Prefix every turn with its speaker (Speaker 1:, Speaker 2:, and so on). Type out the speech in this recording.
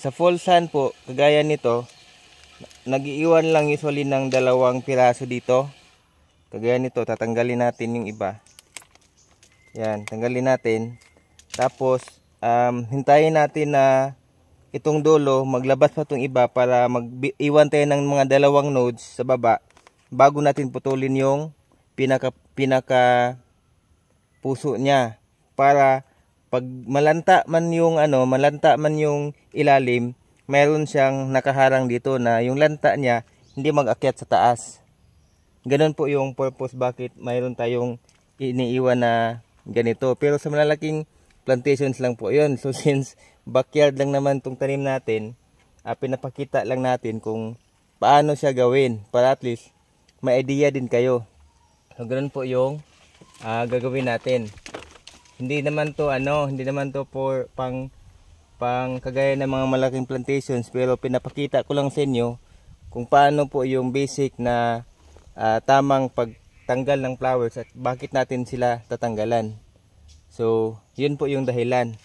Speaker 1: Sa full sun po, kagaya nito, nag-iiwan lang usually ng 2 piraso dito. Kagaya nito, tatanggalin natin yung iba. Yan, tanggalin natin. Tapos, hintayin natin na itong dulo, maglabas pa itong iba para mag-iwan tayo ng mga 2 nodes sa baba bago natin putulin yung pinaka puso niya. Para pag malanta man yung ilalim, mayroon siyang nakaharang dito na yung lanta niya hindi mag-akyat sa taas. Ganun po yung purpose bakit mayroon tayong iniiwan na ganito. Pero sa malalaking plantations lang po yun. So since backyard lang naman itong tanim natin, pinapakita lang natin kung paano siya gawin para at least may idea din kayo. So ganun po yung gagawin natin. Hindi naman to for pang kagaya ng mga malaking plantations, pero pinapakita ko lang sa inyo kung paano po yung basic na tamang pagtanggal ng flowers at bakit natin sila tatanggalan. So, yun po yung dahilan.